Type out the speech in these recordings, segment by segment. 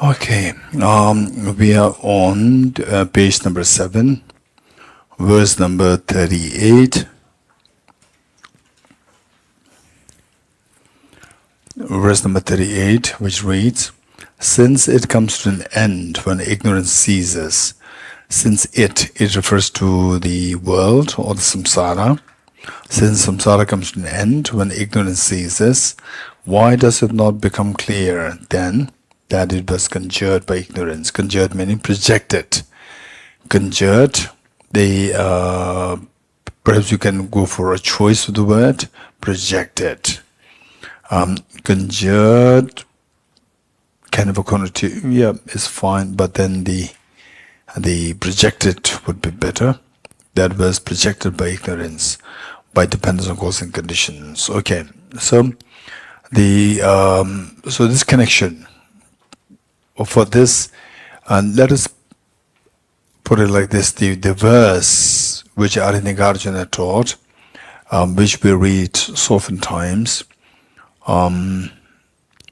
Okay, we are on page number 7, verse number 38. Verse number 38, which reads, since it comes to an end when ignorance ceases, since it refers to the world or the samsara, since samsara comes to an end when ignorance ceases, why does it not become clear then that it was conjured by ignorance? Conjured meaning projected. Conjured, perhaps you can go for a choice of the word, projected. Conjured, kind of a connotation, yeah, is fine, but then the projected would be better. That was projected by ignorance, by dependence on cause and conditions. Okay, so so this connection, for this, and let us put it like this: the verse which Arya Nagarjuna taught, which we read so often times.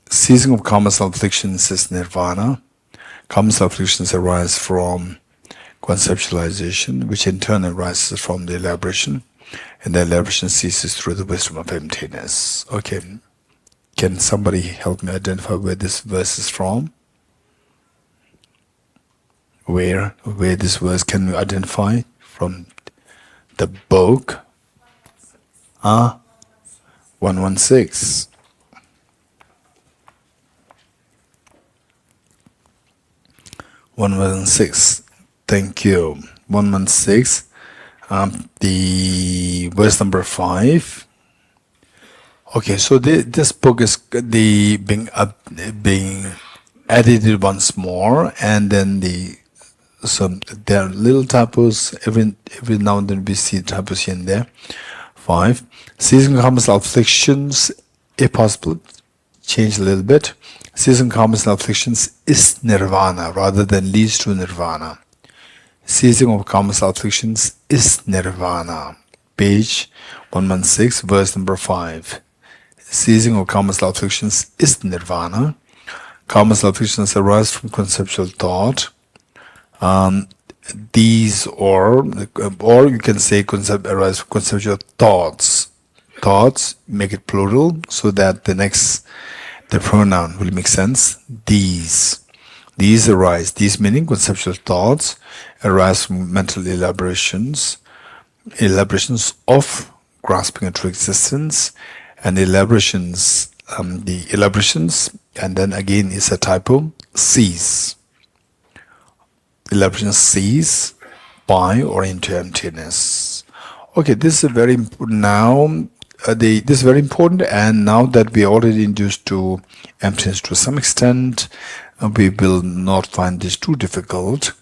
Ceasing of karma afflictions is nirvana. Karma afflictions arise from conceptualization, which in turn arises from the elaboration, and the elaboration ceases through the wisdom of emptiness. Okay, can somebody help me identify where this verse is from? Where this verse can you identify from the book? 116. 116. Thank you. 116. The verse number 5. Okay, so this book is being edited once more, and then there are little typos every now and then we see typos here and there. 5. Ceasing karma's afflictions, if possible, change a little bit. Ceasing karma's afflictions is nirvana rather than leads to nirvana. Ceasing of karma's afflictions is nirvana. Page 116, verse number 5. Ceasing of karma's afflictions is nirvana. Karma's afflictions arise from conceptual thought. These or you can say arise from conceptual thoughts. Thoughts, make it plural so that the pronoun will make sense. These arise. These meaning conceptual thoughts arise from mental elaborations of grasping a true existence, and the elaborations, and then again is a typo, cease. Elaboration cease by or into emptiness. Okay, this is very important now. This is very important, and now that we are already induced to emptiness to some extent, we will not find this too difficult,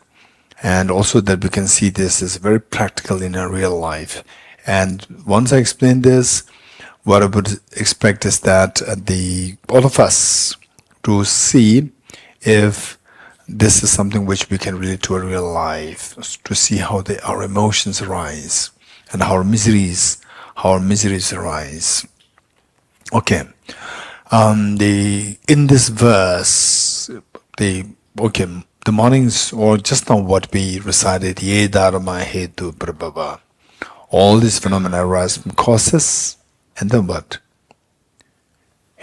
and also that we can see this is very practical in our real life. And once I explain this, what I would expect is that all of us to see if this is something which we can relate to a real life, to see how our emotions arise and how our miseries arise. Okay, in this verse, the mornings, or just now what we recited, ye dharma hetu prabhava. All these phenomena arise from causes, and then what?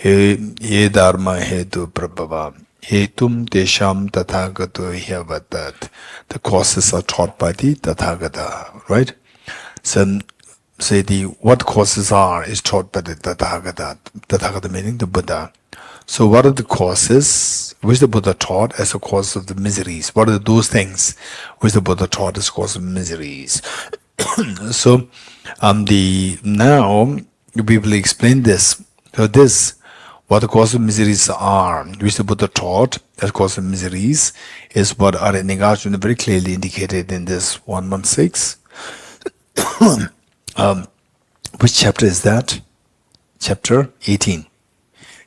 Ye dharma hetu prabhava. Hetum tesham tathagato hyavatat. The causes are taught by the Tathagata, right? So say what causes are is taught by the Tathagata. Tathagata meaning the Buddha. So what are the causes which the Buddha taught as a cause of the miseries? What are those things which the Buddha taught as a cause of miseries? So now we will explain this. So what the cause of miseries are, which the Buddha taught as cause of miseries, is what Arya Nagarjuna very clearly indicated in this 116. Which chapter is that? Chapter 18.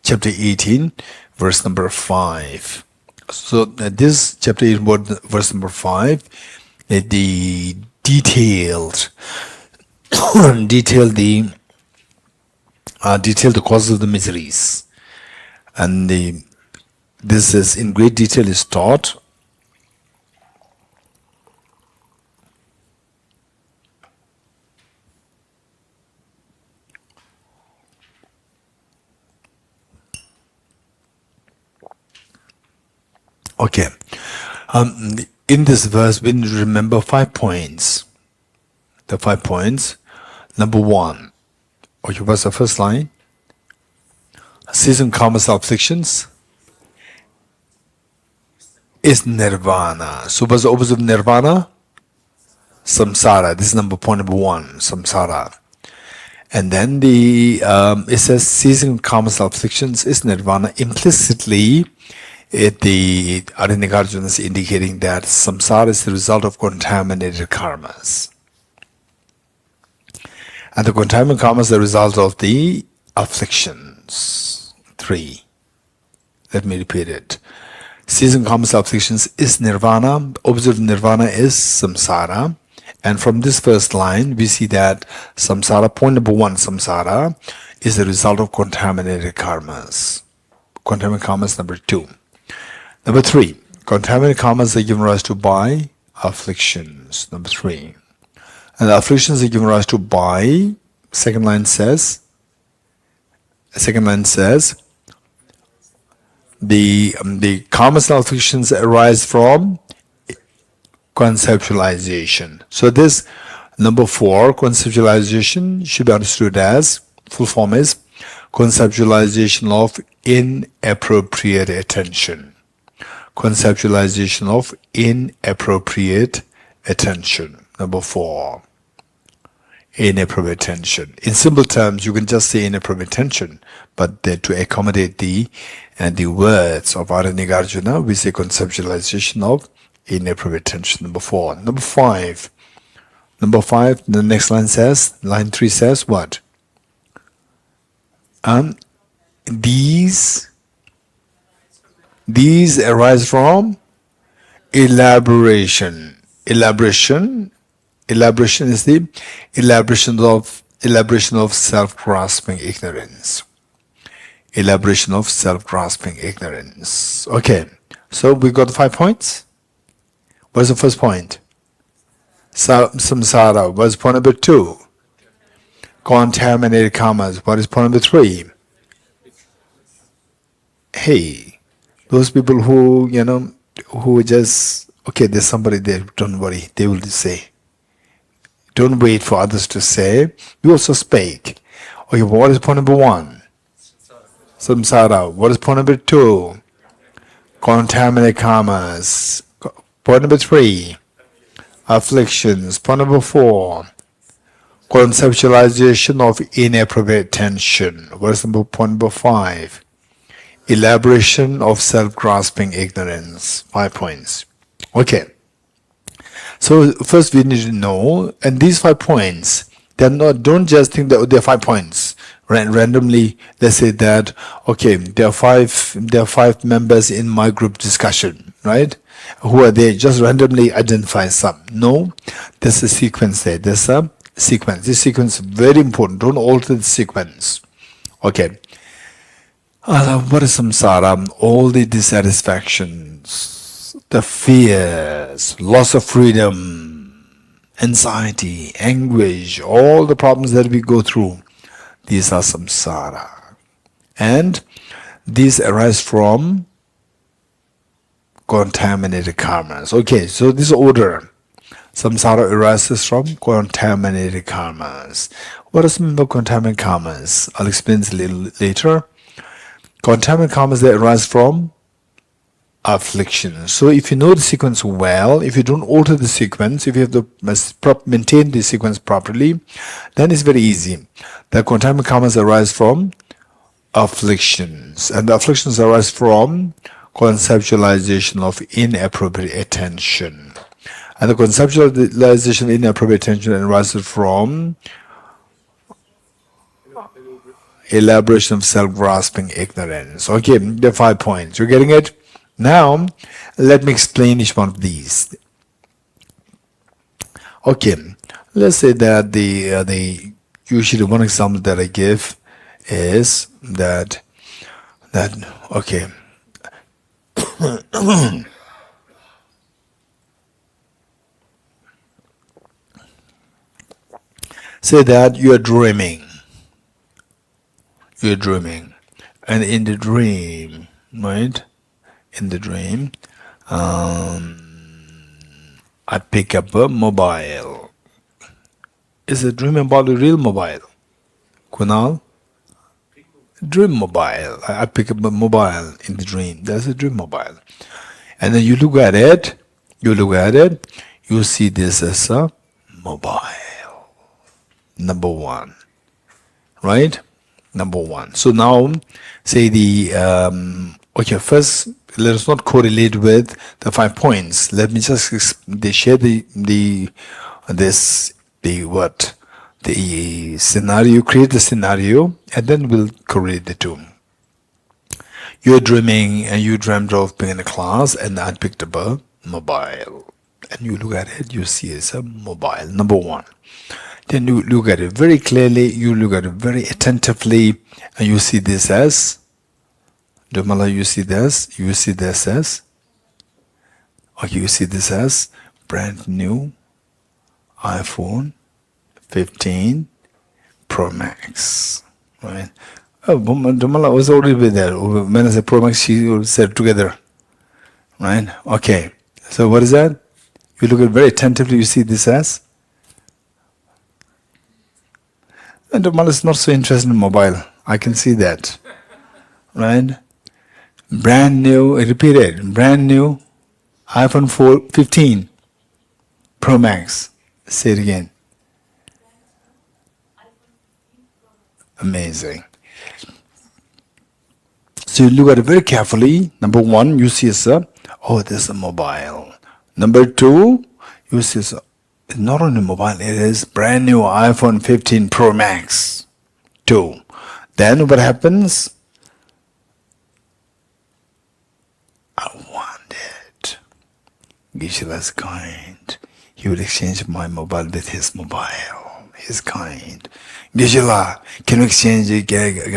Chapter 18, verse number 5. So this chapter 18, verse number 5, the detailed the causes of the miseries. And this is in great detail is taught. Okay. In this verse, we need to remember 5 points. The 5 points. Number 1. Okay, what's the first line? Ceasing karma's afflictions is nirvana. So what's the opposite of nirvana? Samsara. This is point number 1. Samsara. And then it says ceasing karma's afflictions is nirvana. Implicitly, the Arya Nagarjuna is indicating that samsara is the result of contaminated karmas. And the contaminated karmas is the result of the afflictions. 3. Let me repeat it. Ceasing karma's afflictions is nirvana. Opposite of nirvana is samsara. And from this first line, we see that samsara, point number 1, samsara, is the result of contaminated karmas. Contaminated karmas, number 2. Number 3, contaminated karmas are given rise to by afflictions. Number 3. And the afflictions are given rise to by, second line says, the karmas and afflictions arise from conceptualization. So this number 4, conceptualization, should be understood as, full form is, conceptualization of inappropriate attention. Conceptualization of inappropriate attention. Number 4. Inappropriate attention. In simple terms, you can just say inappropriate attention, but to accommodate the words of Arya Nagarjuna, we say conceptualization of inappropriate attention. Number 4. Number 5. The next line says, line 3 says what? These arise from elaboration. Elaboration is the elaboration of self-grasping ignorance. Elaboration of self-grasping ignorance. Okay, so we got 5 points. What's the first point? Samsara. What's point number 2? Contaminated karmas. What is point number 3? Hey, those people who, who just, okay, there's somebody there, don't worry, they will say. Don't wait for others to say. You also speak. Okay, what is point number 1? Samsara. What is point number 2? Contaminated karmas. Point number 3. Afflictions. Point number 4. Conceptualization of inappropriate attention. What is point number 5? Elaboration of self-grasping ignorance. 5 points. Okay. So first we need to know, and these 5 points, they're not, don't just think that they're 5 points. Randomly, let's say that, okay, there are five members in my group discussion, right? Who are they? Just randomly identify some. No, there's a sequence there. There's a sequence. This sequence is very important. Don't alter the sequence. Okay. What is samsara? All the dissatisfactions, the fears, loss of freedom, anxiety, anguish, all the problems that we go through, these are samsara. And these arise from contaminated karmas. Okay, so this order. Samsara arises from contaminated karmas. What does it mean by contaminated karmas? I'll explain this a little later. Contaminated karmas, they arise from affliction. So if you know the sequence well, if you don't alter the sequence, if you have to maintain the sequence properly, then it's very easy. The contaminated karmas arise from afflictions, and the afflictions arise from conceptualization of inappropriate attention. And the conceptualization of inappropriate attention arises from elaboration of self-grasping ignorance. Okay, there are 5 points. You're getting it? Now, let me explain each one of these. Okay, let's say that usually one example that I give is that okay, Say that you are dreaming. You are dreaming. And in the dream, right? In the dream, I pick up a mobile. Is a dream about a real mobile? Kunal? Dream mobile. I pick up a mobile in the dream. There's a dream mobile. And then you look at it, you see this as a mobile. Number one. Right? Number one. So now, say the, okay, first, let us not correlate with the 5 points. Let me just share the scenario, create the scenario, and then we'll correlate the two. You're dreaming, and you dreamt of being in a class, and I picked up a mobile. And you look at it, you see it's a mobile, number one. Then you look at it very clearly, you look at it very attentively, and you see this as, Domala, you see this as, okay, you see this as brand new iPhone 15 Pro Max, right? Oh, Domala was already there. When I said Pro Max, she said together, right? Okay, so what is that? You look at it very attentively, you see this as, and Domala is not so interested in mobile. I can see that, right? Brand new, repeat it, brand new iPhone 15 Pro Max. Say it again. Amazing. So you look at it very carefully. Number one, you see it's there's a mobile. Number two, you see it's not only mobile, it is brand new iPhone 15 Pro Max. Two. Then what happens? I want it. Geshe was kind. He would exchange my mobile with his mobile. He's kind. Geshe, can we exchange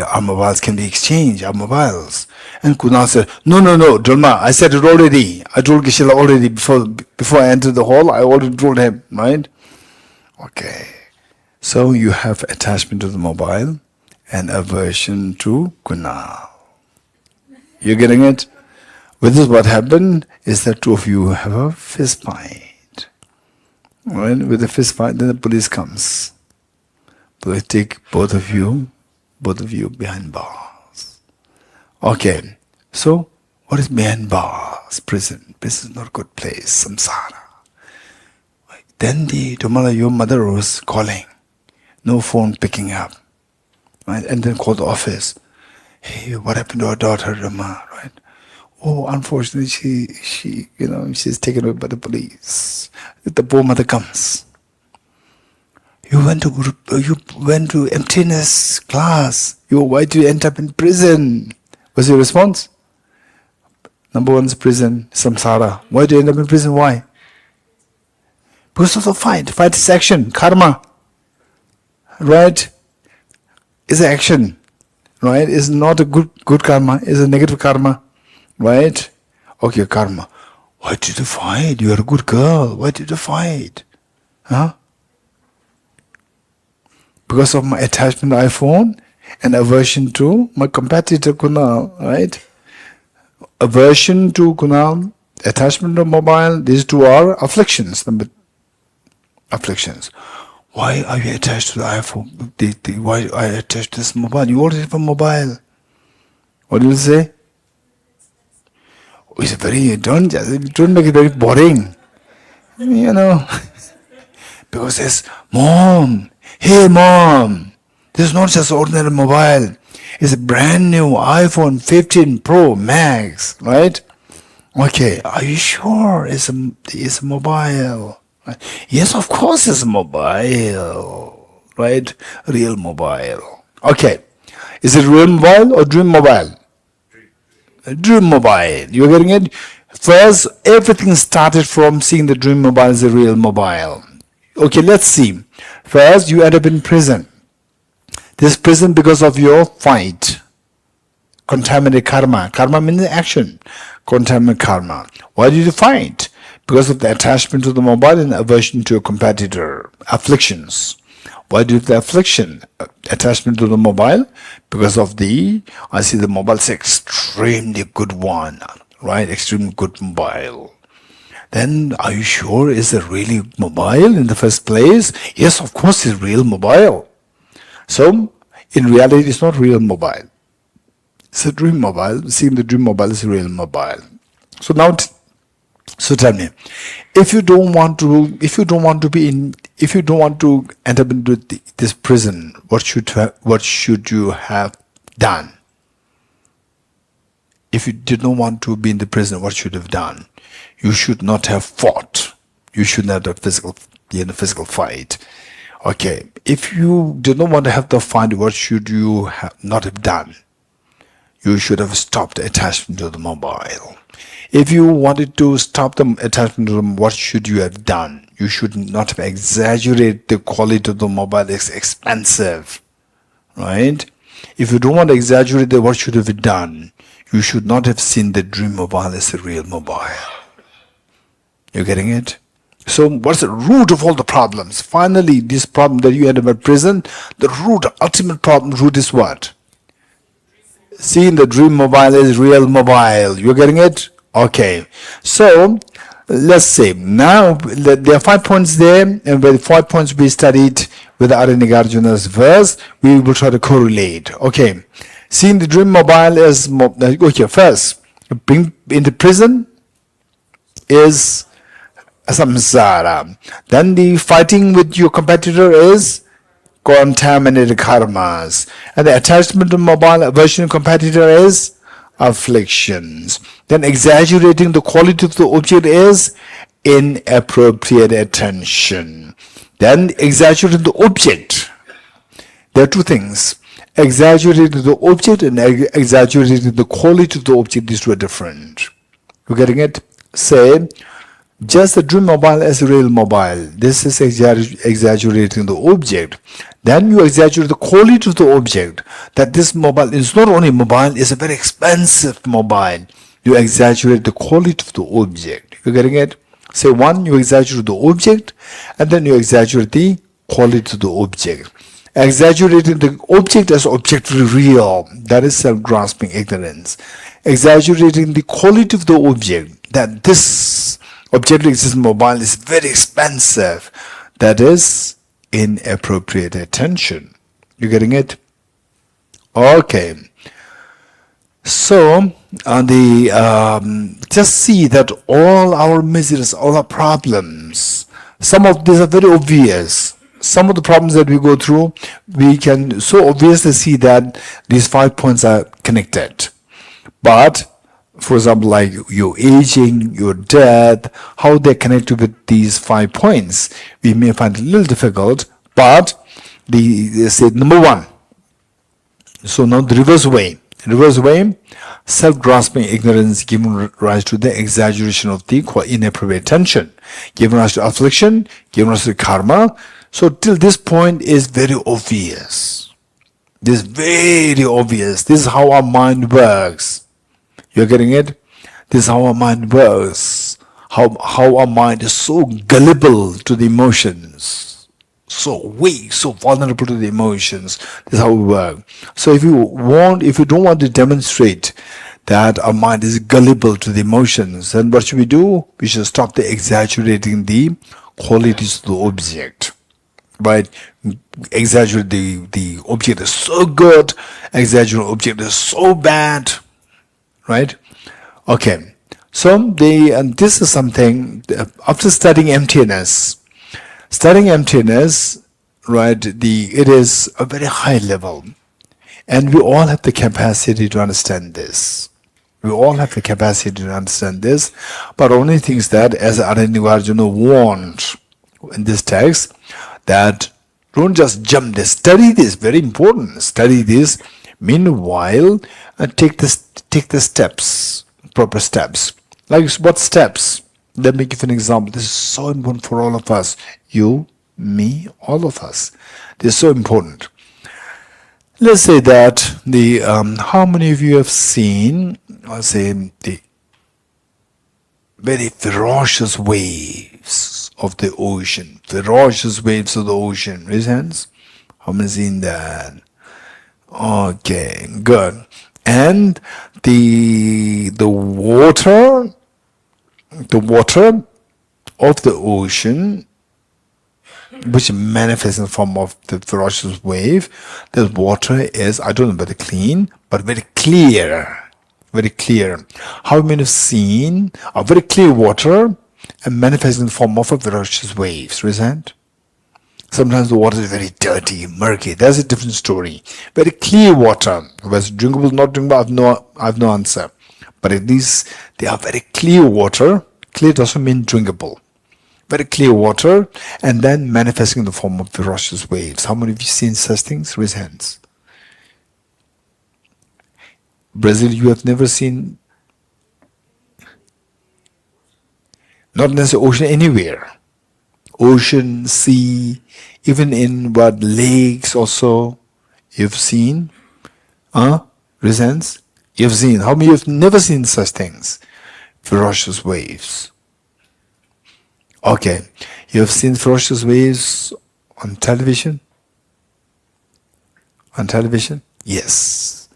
our mobiles? Can we exchange our mobiles? And Kunal said, no, Dharma, I said it already. I told Geshe already before I entered the hall. I already told him, right? Okay. So you have attachment to the mobile and aversion to Kunal. You getting it? With this, what happened is that two of you have a fist fight. Right? With the fist fight, then the police comes. Police take both of you behind bars. Okay. So, what is behind bars? Prison. Prison is not a good place. Samsara. Then your mother was calling. No phone picking up. Right? And then called the office. Hey, what happened to our daughter, Rama? Right? Oh, unfortunately, she's taken away by the police. The poor mother comes. You went to emptiness class. Why did you end up in prison? What's your response? Number one is prison, samsara. Why do you end up in prison? Why? Because of the fight. Fight is action, karma. Right? It's action. Right? It's not a good karma. It's a negative karma. Right? Okay, karma. Why did you fight? You are a good girl. Why did you fight? Huh? Because of my attachment to iPhone and aversion to my competitor Kunal, right? Aversion to Kunal, attachment to mobile, these two are afflictions. Afflictions. Why are you attached to the iPhone? Why are you attached to this mobile? You already have a mobile. What do you say? It's don't make it very boring. Because it's mom. Hey mom, this is not just ordinary mobile. It's a brand new iPhone 15 Pro Max, right? Okay, are you sure it's a mobile? Right? Yes, of course it's a mobile, right? Real mobile. Okay, is it real mobile or dream mobile? Dream mobile. You're getting it? First, everything started from seeing the dream mobile as a real mobile. Okay, let's see. First, you end up in prison. This prison because of your fight. Contaminated karma. Karma means action. Contaminated karma. Why did you fight? Because of the attachment to the mobile and aversion to a competitor. Afflictions. Why did the affliction? Attachment to the mobile? Because of I see the mobile is extremely good one. Right? Extremely good mobile. Then are you sure is it really mobile in the first place? Yes, of course it's real mobile. So, in reality it's not real mobile. It's a dream mobile. Seeing the dream mobile is real mobile. So now, so tell me, if you don't want to enter into this prison, what should you have done? If you did not want to be in the prison, what should you have done? You should not have fought. You should not have be in a physical fight. Okay. If you did not want to have the fight, what should you not have done? You should have stopped the attachment to the mobile. If you wanted to stop the attachment to them, what should you have done? You should not have exaggerated the quality of the mobile. It's expensive. Right? If you don't want to exaggerate that, what should you have done? You should not have seen the dream mobile as a real mobile. You're getting it? So what's the root of all the problems? Finally, this problem that you had about prison, the ultimate problem root is what? Seeing the dream mobile as real mobile. You're getting it? Okay. So let's say now there are 5 points there, and with 5 points we studied with Arya Nagarjuna's verse, we will try to correlate. Okay. Seeing the dream mobile as okay, first, being in the prison is samsara. Then the fighting with your competitor is contaminated karmas. And the attachment to mobile aversion competitor is afflictions. Then exaggerating the quality of the object is inappropriate attention. Then exaggerating the object. There are two things. Exaggerating the object and exaggerating the quality of the object. These two are different. You getting it? Say, just the dream mobile as a real mobile. This is exaggerating the object. Then you exaggerate the quality of the object. That this mobile is not only mobile, it's a very expensive mobile. You exaggerate the quality of the object. You getting it? Say one, you exaggerate the object, and then you exaggerate the quality of the object. Exaggerating the object as objectively real. That is self-grasping ignorance. Exaggerating the quality of the object. That this objectively existing mobile is very expensive. That is inappropriate attention. You getting it? Okay. So just see that all our miseries, all our problems, some of these are very obvious. Some of the problems that we go through, we can so obviously see that these 5 points are connected. But for example, like your aging, your death, how they're connected with these 5 points, we may find it a little difficult. But they say number one. So now the reverse way. Reverse way, self-grasping ignorance giving rise to the exaggeration of the inappropriate attention, giving rise to affliction, giving rise to karma. So till this point is very obvious. This is very obvious. This is how our mind works. You're getting it? This is how our mind works. How our mind is so gullible to the emotions. So weak, so vulnerable to the emotions. This is how we work. So if you don't want to demonstrate that our mind is gullible to the emotions, then what should we do? We should stop the exaggerating the qualities of the object. Right? Exaggerate the object is so good, exaggerate the object is so bad. Right? Okay. So this is something after studying emptiness. Studying emptiness, right, it is a very high level. And we all have the capacity to understand this. We all have the capacity to understand this. But only things that, as Arya Nagarjuna warned in this text, that don't just jump this. Study this, very important. Study this. Meanwhile, take the steps, proper steps. Like what steps? Let me give an example. This is so important for all of us. You, me, all of us. This is so important. let's say that the how many of you have seen, say, the very ferocious waves of the ocean? Ferocious waves of the ocean. Raise hands. How many seen that? Okay, good. And the water of the ocean, which manifests in the form of the ferocious wave, the water is, I don't know, very clean, but very clear. Very clear. How many have seen a very clear water and manifesting in the form of a ferocious waves? Raise hand. Sometimes the water is very dirty, murky. That's a different story. Very clear water. Whether it's drinkable, not drinkable, I have no answer. But at least they are very clear water. Clear doesn't mean drinkable. Very clear water, and then manifesting in the form of ferocious waves. How many of you seen such things? Raise hands. Brazil, you have never seen, not necessarily ocean, anywhere. Ocean, sea, even in what, lakes also, you've seen? Raise hands. You've seen. How many have never seen such things? Ferocious waves. Okay. You have seen ferocious waves on television? On television? Yes.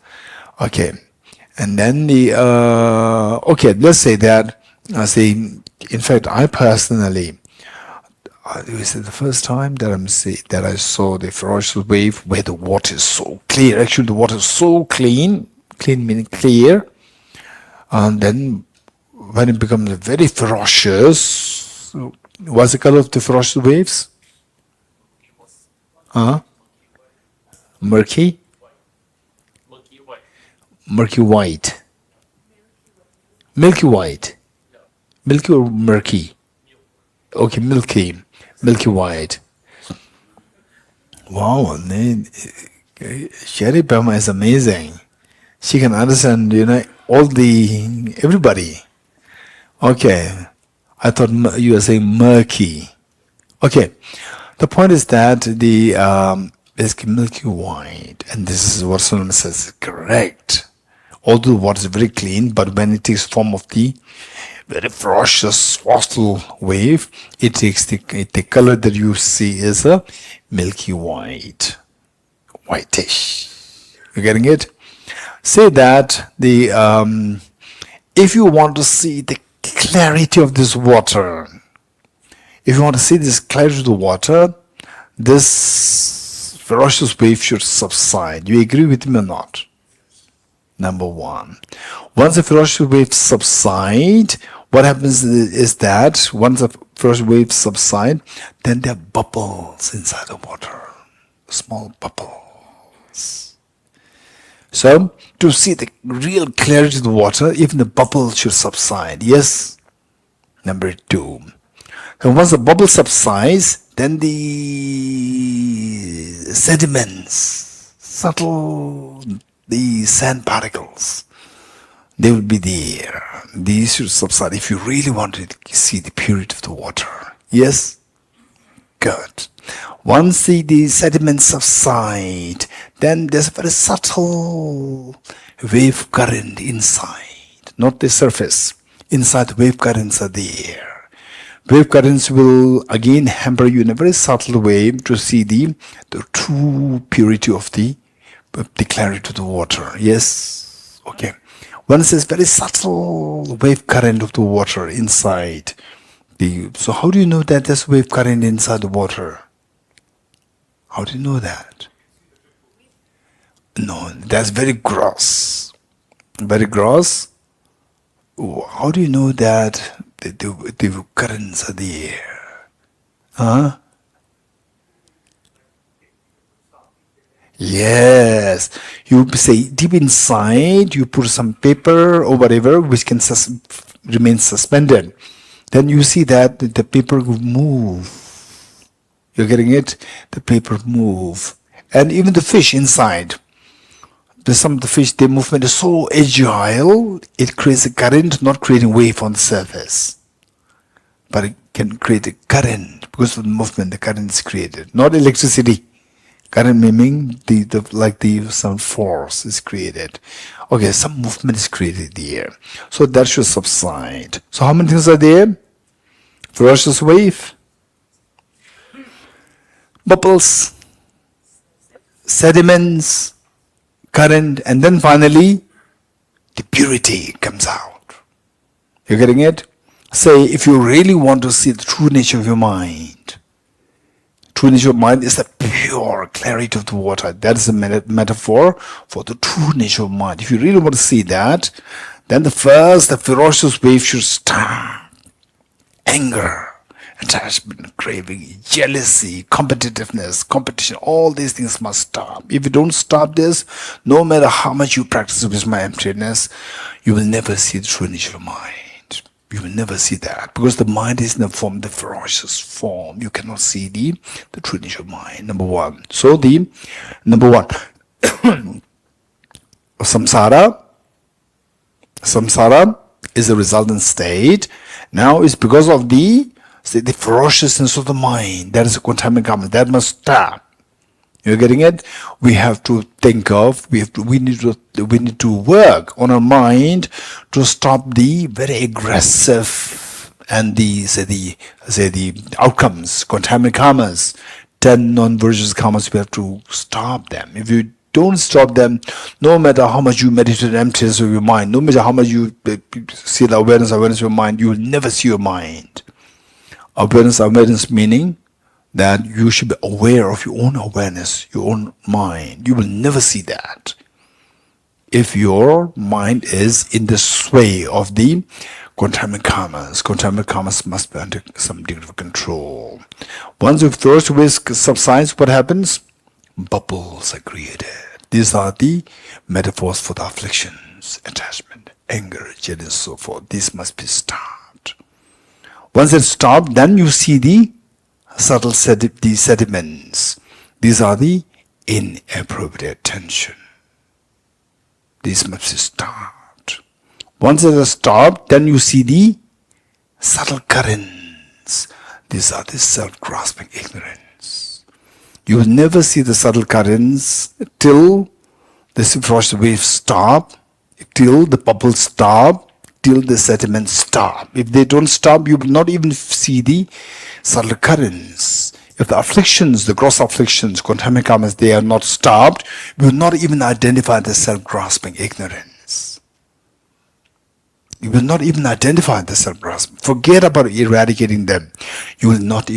Okay. And then the, okay, let's say that, in fact, I personally, this is the first time that I saw the ferocious wave where the water is so clear. Actually, the water is so clean meaning clear, and then when it becomes very ferocious, what's the color of the ferocious waves? Murky? Murky white. Milky white. Milky or murky? Okay, milky white. Wow, Sherry Pema is amazing. She can understand, everybody. Okay, I thought you were saying murky. Okay, the point is that the is milky white, and this is what Sonam says is correct. Although the water is very clean, but when it takes form of the very ferocious fossil wave, it takes the color that you see is a milky white, whitish. You getting it? Say that the if you want to see the clarity of this water, if you want to see this clarity of the water, this ferocious wave should subside. You agree with me or not? Number one. Once the ferocious waves subside, what happens is that once the ferocious waves subside, then there are bubbles inside the water. Small bubbles. So, to see the real clarity of the water, even the bubbles should subside. Yes? Number two. And once the bubble subsides, then the sediments, subtle, the sand particles, they will be there. These should subside if you really want to see the purity of the water. Yes? Good. Once the sediments subside, then there's a very subtle wave current inside, not the surface. Inside, the wave currents are there. Wave currents will again hamper you in a very subtle way to see the true purity of the clarity of the water. Yes? Okay. Once there's very subtle wave current of the water inside, so how do you know that there's wave current inside the water? How do you know that? No, that's very gross. Very gross. How do you know that the currents are there? Yes. You say deep inside, you put some paper or whatever which can remain suspended. Then you see that the paper will move. You're getting it? The paper move. And even the fish inside. Some of the fish, their movement is so agile, it creates a current, not creating wave on the surface. But it can create a current. Because of the movement, the current is created. Not electricity. Current meaning some force is created. Okay, some movement is created there. So that should subside. So how many things are there? Ferocious wave, bubbles, sediments, current, and then finally the purity comes out. You're getting it? Say, if you really want to see the true nature of your mind, true nature of mind is the pure clarity of the water. That is a metaphor for the true nature of mind. If you really want to see that, then the ferocious wave should start. Anger, attachment, craving, jealousy, competitiveness, competition, all these things must stop. If you don't stop this, no matter how much you practice wisdom of emptiness, you will never see the true nature of mind. You will never see that, because the mind is in the form, the ferocious form. You cannot see the true nature of mind, number one. So the number one, samsara is a resultant state. Now it's because of the ferociousness of the mind. That is a contaminant karma. That must stop. You're getting it? We have to think of, we need to work on our mind to stop the very aggressive and the outcomes, contaminant karmas, 10 non-virtuous karmas. We have to stop them. If you don't stop them, no matter how much you meditate the emptiness of your mind, no matter how much you see the awareness of your mind, you will never see your mind. Awareness meaning that you should be aware of your own awareness, your own mind. You will never see that if your mind is in the sway of the contaminant karmas. Contaminant karmas must be under some degree of control. Once the first risk subsides, what happens? Bubbles are created. These are the metaphors for the afflictions, attachment, anger, jealousy, so forth. This must be stopped. Once it's stopped, then you see the subtle sediments. These are the inappropriate attention. These must be stopped. Once it is stopped, then you see the subtle currents. These are the self-grasping ignorance. You will never see the subtle currents till the ferocious waves stop, till the bubbles stop, till the sediments stop. If they don't stop, you will not even see the subtle currents. If the afflictions, the gross afflictions, contaminant karmas, they are not stopped, you will not even identify the self-grasping ignorance. You will not even identify the self-grasping. Forget about eradicating them. You will not be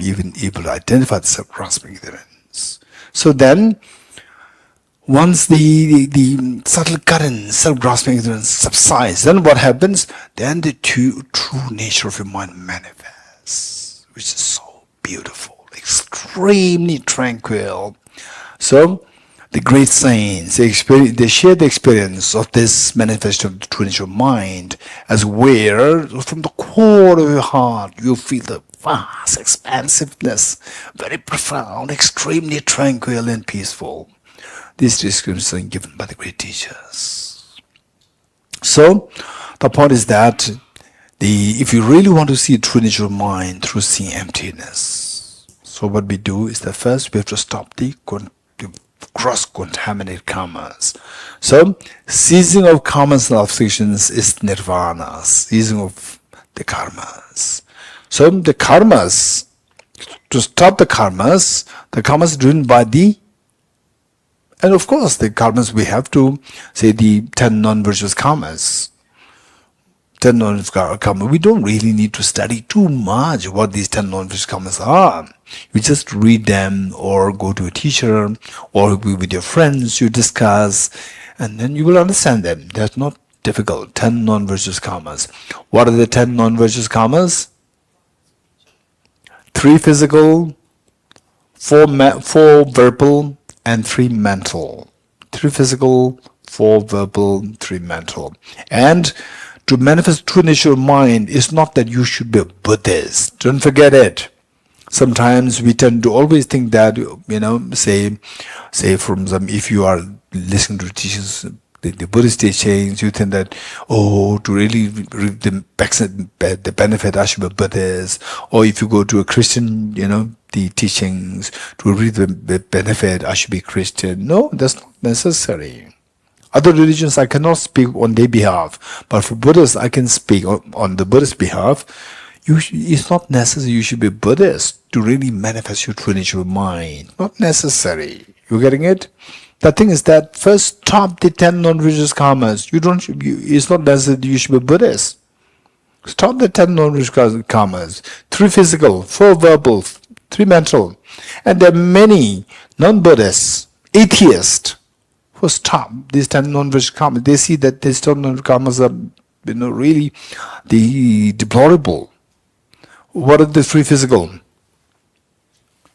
even able to identify the self-grasping ignorance. So then, once the subtle current, self-grasping ignorance subsides, then what happens? Then the true nature of your mind manifests, which is so beautiful, extremely tranquil. So, the great saints, they share the experience of this manifestation of the true nature of mind, as where, from the core of your heart, you feel the vast expansiveness, very profound, extremely tranquil and peaceful. These descriptions are given by the great teachers. So, the point is that if you really want to see the true nature of mind through seeing emptiness, so what we do is that first we have to stop the cross-contaminated karmas. So, ceasing of karmas and afflictions is nirvana, ceasing of the karmas. So, the karmas, to stop the karmas driven by and of course, the karmas we have to say the 10 non-virtuous karmas. 10 non-virtuous karmas. We don't really need to study too much what these 10 non-virtuous karmas are. You just read them or go to a teacher or be with your friends, you discuss, and then you will understand them. That's not difficult. 10 non-virtuous karmas. What are the 10 non-virtuous karmas? 3 physical, 4 verbal, and 3 mental. 3 physical, 4 verbal, 3 mental. And to manifest true nature of mind is not that you should be a Buddhist. Don't forget it. Sometimes we tend to always think that, say from some, if you are listening to teachers, the Buddhist teachings, you think that, to really reap the benefit, I should be Buddhist. Or if you go to a Christian, the teachings, to reap the benefit, I should be Christian. No, that's not necessary. Other religions, I cannot speak on their behalf. But for Buddhists, I can speak on the Buddhist behalf. It's not necessary you should be Buddhist to really manifest your true nature of mind. Not necessary. You getting it? The thing is that first stop the 10 non-virtuous karmas. It's not necessary you should be Buddhist. Stop the 10 non-virtuous karmas. 3 physical, 4 verbal, 3 mental. And there are many non-Buddhists, atheists, who stop these 10 non-virtuous karmas. They see that these 10 non-virtuous karmas are really the deplorable. What are the 3 physical?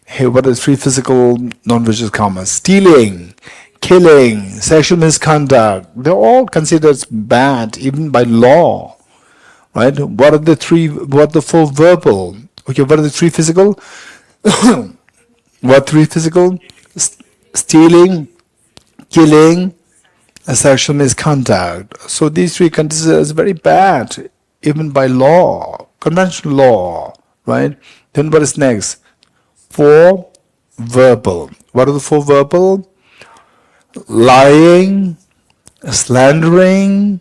Hey, what are the 3 physical non-virtuous karmas? Stealing, killing, sexual misconduct. They're all considered bad, even by law. Right? What are the 4 verbal? Okay, what are the 3 physical? What 3 physical? Stealing, killing, and sexual misconduct. So these 3 considered as very bad, even by law, conventional law, right? Then what is next? 4 verbal. What are the 4 verbal? Lying, slandering,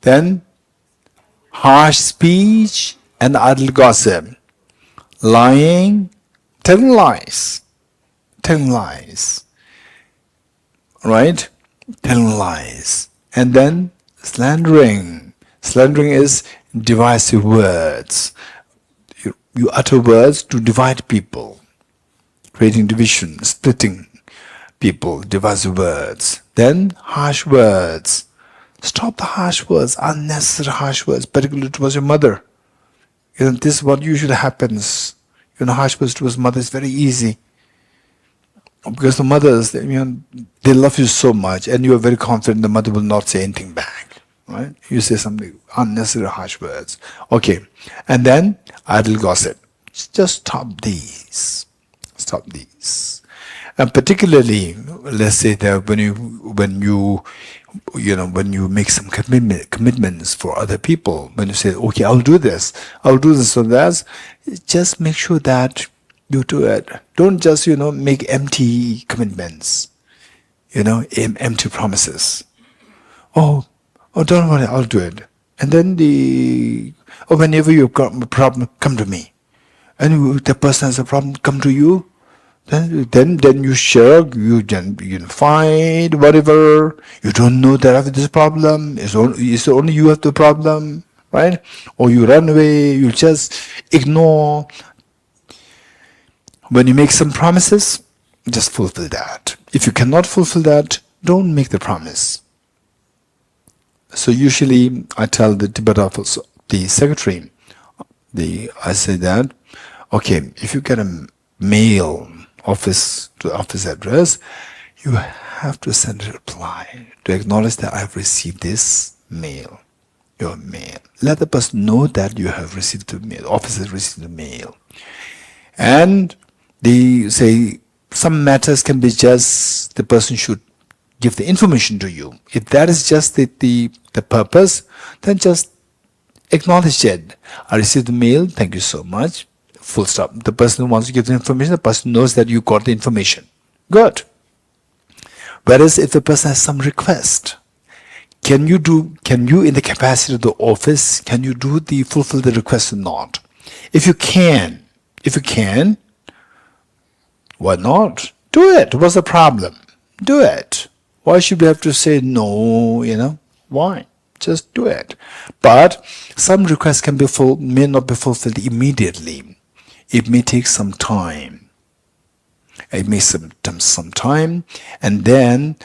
then harsh speech and idle gossip. Lying, telling lies, right? Telling lies. And then slandering. Slandering is divisive words. You utter words to divide people, creating division, splitting people, divisive words. Then harsh words. Stop the harsh words, unnecessary harsh words, particularly towards your mother. This is what usually happens. Harsh words towards mother is very easy. Because the mothers, they love you so much, and you are very confident the mother will not say anything back. Right? You say something unnecessary harsh words. Okay. And then idle gossip. Just stop these. Stop these. And particularly, let's say that when you make some commitments for other people, when you say, okay, I'll do this, so that's, just make sure that you do it. Don't just, make empty commitments, empty promises. Oh, don't worry, I'll do it. And then whenever you've got a problem, come to me. And if the person has a problem, come to you. Then you share, you fight, whatever. You don't know that I have this problem. It's only you have the problem, right? Or you run away, you just ignore. When you make some promises, just fulfill that. If you cannot fulfill that, don't make the promise. So usually I tell the Tibet office, the secretary, I say that, okay, if you get a mail office address, you have to send a reply to acknowledge that I have received this mail, your mail. Let the person know that you have received the mail, the office has received the mail. And they say some matters can be just the person should give the information to you. If that is just the purpose, then just acknowledge it. I received the mail, thank you so much. Full stop. The person who wants to give the information, the person knows that you got the information. Good. Whereas if the person has some request, can you in the capacity of the office, can you fulfill the request or not? If you can, why not? Do it. What's the problem? Do it. Why should we have to say no, Why? Just do it. But some requests may not be fulfilled immediately. It may take some time. It may take some time, and then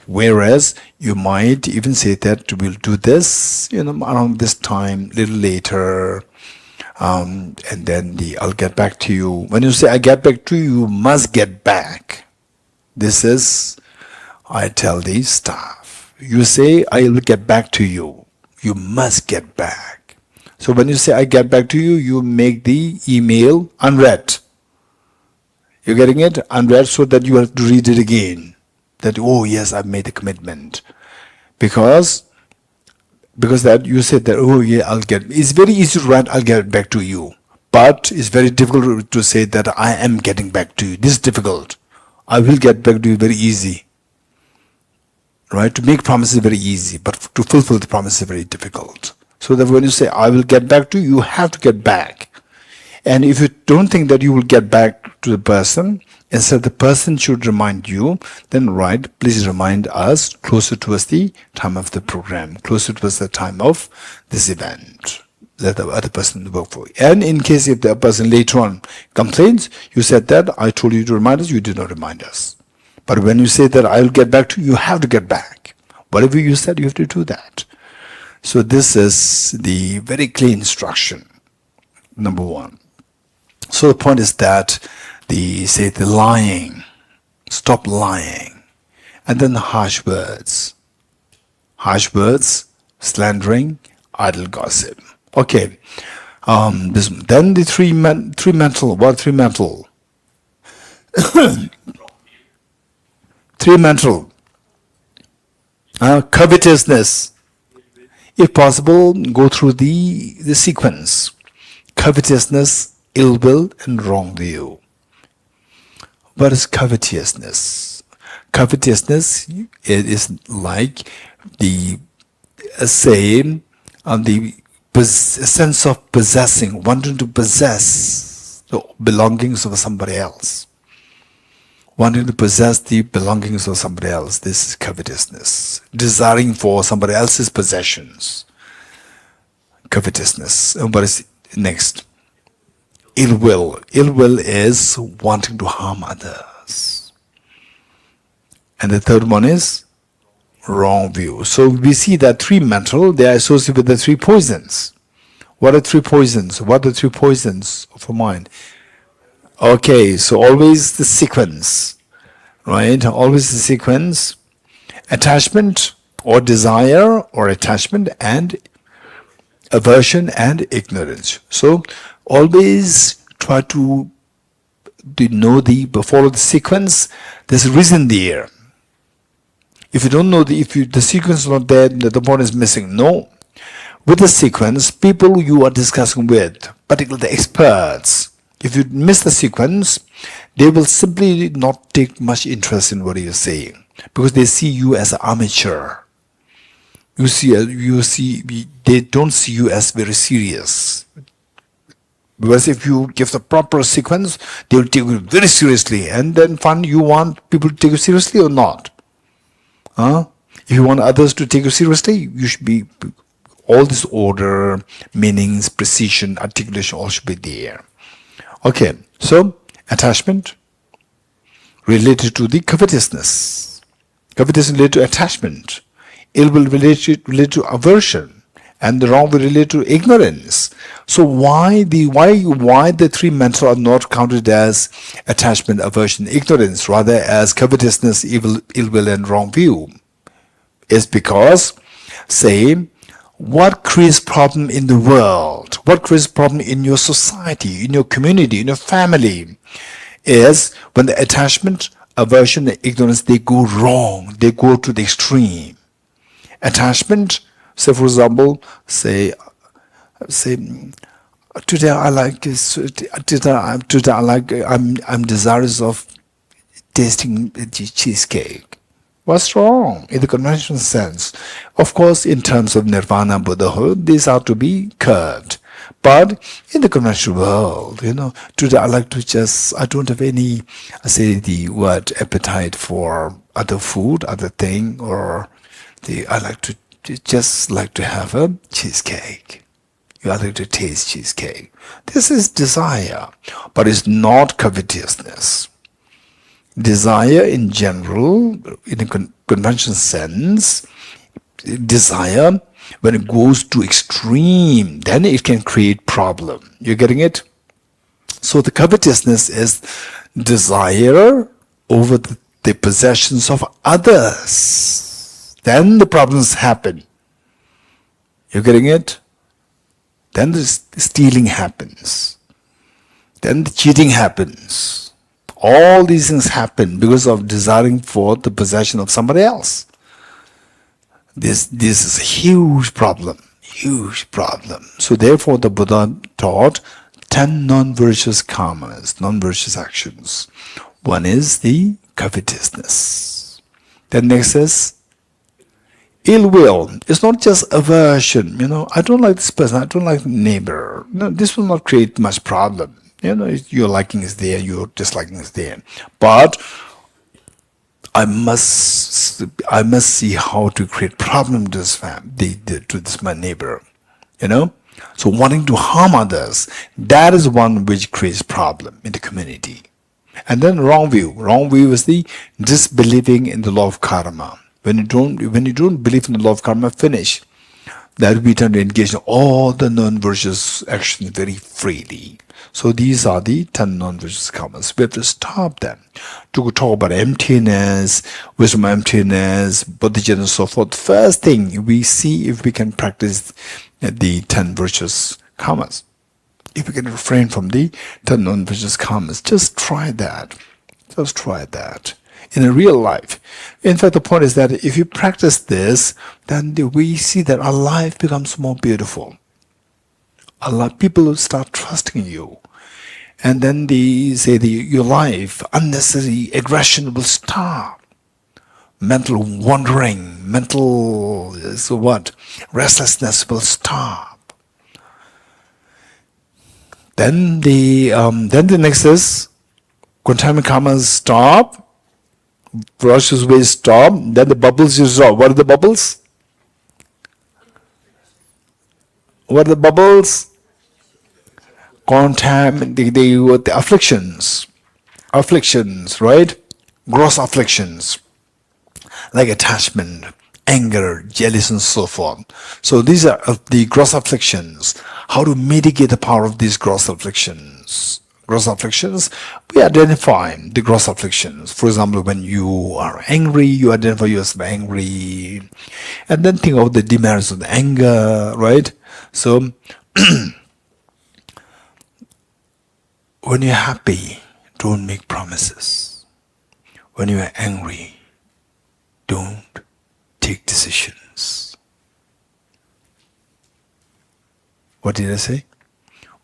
whereas you might even say that we'll do this, around this time, little later, and then I'll get back to you. When you say I get back to you, you must get back. This is, I tell the staff. You say I will get back to you. You must get back. So when you say I get back to you, you make the email unread. You're getting it? Unread so that you have to read it again. that, oh yes, I've made a commitment. Because that you said that, oh yeah, it's very easy to write, I'll get back to you. But it's very difficult to say that I am getting back to you. This is difficult. I will get back to you very easy. Right? To make promises is very easy, but to fulfill the promise is very difficult. So that when you say, I will get back to you, you have to get back. And if you don't think that you will get back to the person, instead the person should remind you, then right, please remind us closer towards the time of the program, closer towards the time of this event. Let the other person work for you. And in case if the person later on complains, you said that, I told you to remind us, you did not remind us. But when you say that I will get back to you, you have to get back. Whatever you said, you have to do that. So this is the very clear instruction, number one. So the point is that the lying, stop lying, and then the harsh words, slandering, idle gossip. Okay, then the three mental. What three mental? Three mental. Covetousness. If possible, go through the sequence. Covetousness, ill will, and wrong view. What is covetousness? Covetousness is like the same the sense of possessing, wanting to possess the belongings of somebody else. Wanting to possess the belongings of somebody else. This is covetousness. Desiring for somebody else's possessions. Covetousness. And what is next? Ill will. Ill will is wanting to harm others. And the third one is wrong view. So we see that three mental, they are associated with the three poisons. What are three poisons? What are three poisons of a mind? Okay, so always the sequence, right? Always the sequence. Attachment or desire or attachment and aversion and ignorance. So always try to follow the sequence. There's a reason there. If you don't know the sequence is not there, the point is missing. No. With the sequence, people you are discussing with, particularly the experts, if you miss the sequence, they will simply not take much interest in what you're saying because they see you as an amateur. They don't see you as very serious. Because if you give the proper sequence, they will take you very seriously, and then you want people to take you seriously or not? If you want others to take you seriously, you should be all this order, meanings, precision, articulation, all should be there. Okay, so attachment related to the covetousness. Covetousness related to attachment. Ill will related to aversion, and the wrong will relate to ignorance. So why the three mental are not counted as attachment, aversion, ignorance, rather as covetousness, ill will, and wrong view? Is because, say, what creates problem in the world, what creates problem in your society, in your community, in your family, is when the attachment, aversion, and ignorance, they go wrong, they go to the extreme. Attachment, say for example, say today I'm desirous of tasting cheesecake. What's wrong in the conventional sense? Of course, in terms of nirvana, Buddhahood, these are to be curbed. But in the conventional world, today I don't have any, appetite for other food, other thing, I like to have a cheesecake. You like to taste cheesecake. This is desire, but it's not covetousness. Desire in general, in a conventional sense, desire, when it goes to extreme, then it can create problem. You're getting it? So the covetousness is desire over the possessions of others. Then the problems happen. You're getting it? Then the stealing happens. Then the cheating happens. All these things happen because of desiring for the possession of somebody else. This is a huge problem. Huge problem. So therefore the Buddha taught 10 non-virtuous karmas, non-virtuous actions. One is the covetousness. Then next is ill will. It's not just aversion. I don't like this person, I don't like the neighbor. No, this will not create much problem. Your liking is there, your disliking is there. But I must see how to create problem to this to this my neighbor. So wanting to harm others, that is one which creates problem in the community. And then wrong view. Wrong view is the disbelieving in the law of karma. When you don't believe in the law of karma, finish. That we tend to engage in all the non-virtuous actions very freely. So these are the 10 non-virtuous karmas. We have to stop them. To talk about emptiness, wisdom of emptiness, bodhicitta and so forth. First thing, we see if we can practice the 10 virtuous karmas. If we can refrain from the 10 non-virtuous karmas, just try that. Just try that. In a real life. In fact, the point is that if you practice this, then we see that our life becomes more beautiful. People will start trusting you. And then your life, unnecessary aggression will stop. Mental wandering, restlessness will stop. Then the next is contaminant karmas stop. Virtuous ways stop. Then the bubbles you saw. What are the bubbles? What are the bubbles? The afflictions, right? Gross afflictions, like attachment, anger, jealousy, and so forth. So these are the gross afflictions. How to mitigate the power of these gross afflictions? Gross afflictions, we identify the gross afflictions. For example, when you are angry, you identify yourself angry, and then think of the demerits of the anger, right? So when you're happy, don't make promises. When you are angry, don't take decisions. What did I say?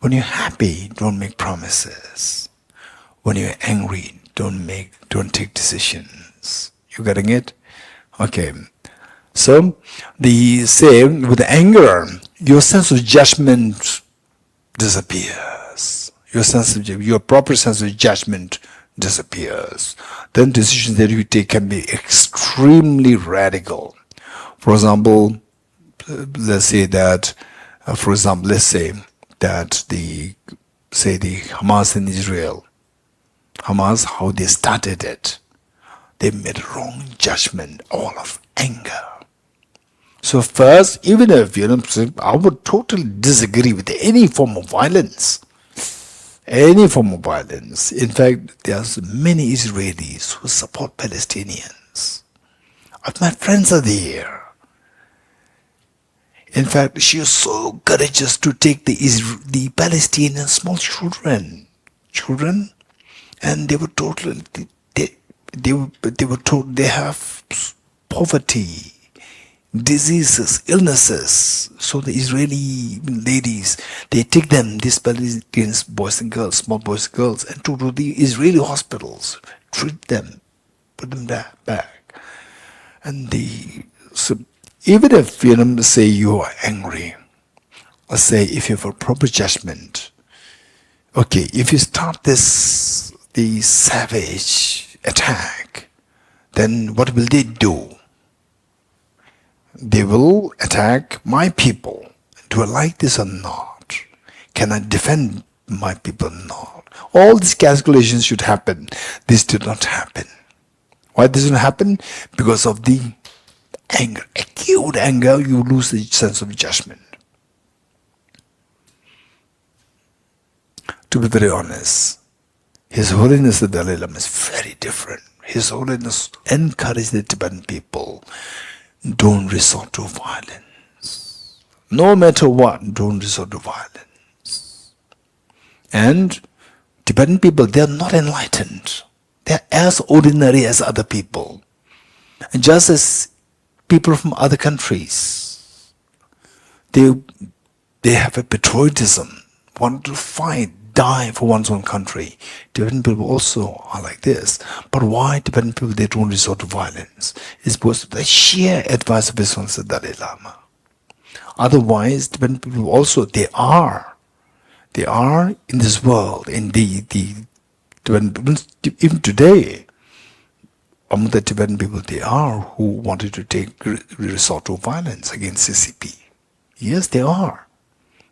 When you're happy, don't make promises. When you're angry, don't take decisions. You getting it? Okay. So the same with the anger, your sense of judgment disappears. Your proper sense of judgment disappears. Then decisions that you take can be extremely radical. For example, let's say that the Hamas in Israel, how they started it, they made a wrong judgment, all of anger. So first, even if I would totally disagree with any form of violence. In fact, there's many Israelis who support Palestinians. My friends are there. In fact, she was so courageous to take the Palestinian small children, and they were totally they were told they have poverty, diseases, illnesses. So the Israeli ladies, they take them, these Palestinian boys and girls, small boys and girls, and to the Israeli hospitals, treat them, put them back, and even if say you are angry, let's say if you have a proper judgment, okay, if you start the savage attack, then what will they do? They will attack my people. Do I like this or not? Can I defend my people or not? All these calculations should happen. This did not happen. Why this didn't happen? Because of the anger, acute anger, you lose the sense of judgment. To be very honest, His Holiness the Dalai Lama is very different. His Holiness encouraged the Tibetan people, don't resort to violence. No matter what, don't resort to violence. And Tibetan people, they are not enlightened. They're as ordinary as other people. And just as people from other countries, they have a patriotism, want to fight, die for one's own country. Tibetan people also are like this. But why Tibetan people, they don't resort to violence? It's because of the sheer advice of His Holiness the Dalai Lama. Otherwise, Tibetan people also, they are in this world, in the Tibetan people, even today, among the Tibetan people, they are who wanted to resort to violence against CCP. Yes, they are.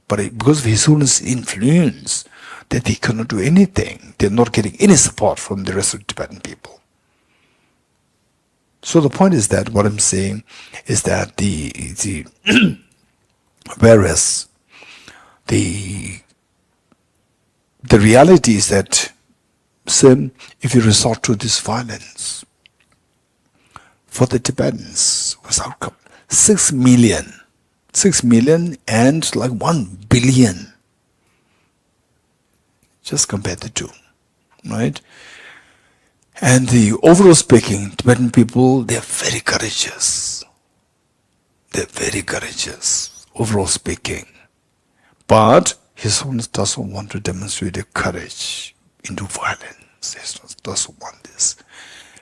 But because of His Holiness' influence, that they cannot do anything. They're not getting any support from the rest of the Tibetan people. So the point is that what I'm saying is that whereas the reality is that if you resort to this violence, for the Tibetans, what's the outcome? 6 million and like 1 billion. Just compare the two, right? And the overall speaking, Tibetan people, they're very courageous. They're very courageous, overall speaking. But His Holiness doesn't want to demonstrate their courage into violence. His Holiness doesn't want this.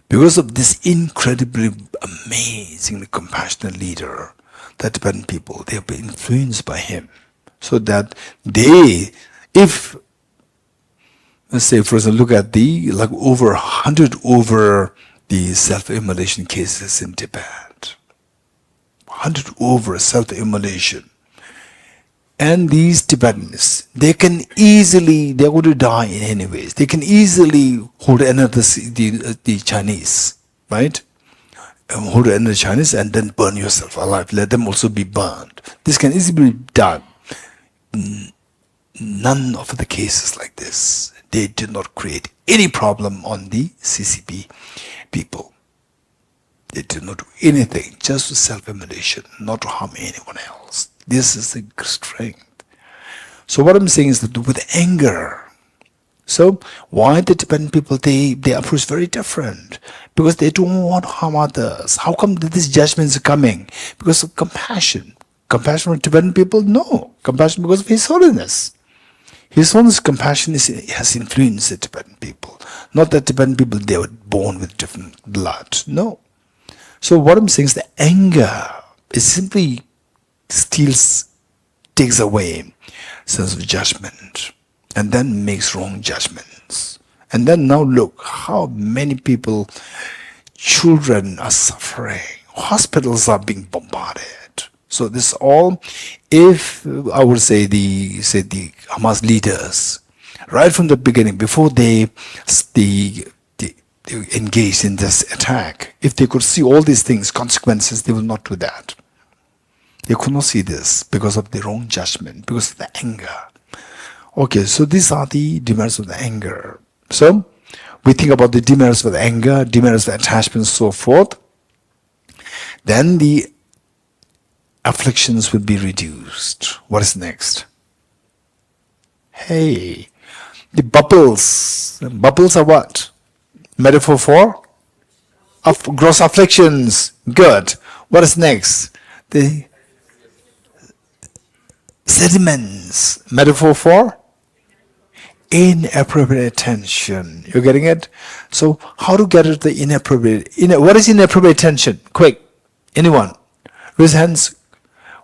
Because of this incredibly amazing, compassionate leader, the Tibetan people, they have been influenced by him. So that they, if, let's say, for example, look at the, like over 100 over the self-immolation cases in Tibet. 100 over self-immolation. And these Tibetans, they're going to die in any ways. They can easily hold another, the Chinese, right? Hold another Chinese and then burn yourself alive. Let them also be burned. This can easily be done. None of the cases like this, they did not create any problem on the CCP people. They did not do anything, just self-immolation, not to harm anyone else. This is the strength. So what I'm saying is that with anger. So why the Tibetan people, they approach very different? Because they don't want to harm others. How come these judgments are coming? Because of compassion. Compassion for Tibetan people? No. Compassion because of His Holiness. His Holiness' compassion has influenced the Tibetan people. Not that Tibetan people, they were born with different blood. No. So what I'm saying is the anger is simply takes away sense of judgment and then makes wrong judgments. And then now look how many people, children are suffering. Hospitals are being bombarded. So this all, if I would say the Hamas leaders, right from the beginning, before they engaged in this attack, if they could see all these things, consequences, they will not do that. They could not see this because of the wrong judgment, because of the anger. Okay, so these are the demerits of the anger. So we think about the demerits of the anger, demerits of attachment, and so forth. Then the afflictions will be reduced. What is next? Hey, the bubbles. Bubbles are what? Metaphor for? Gross afflictions. Good. What is next? The sediments. Metaphor for? Inappropriate attention. You're getting it? So how to get at the inappropriate? What is inappropriate attention? Quick. Anyone? Raise hands.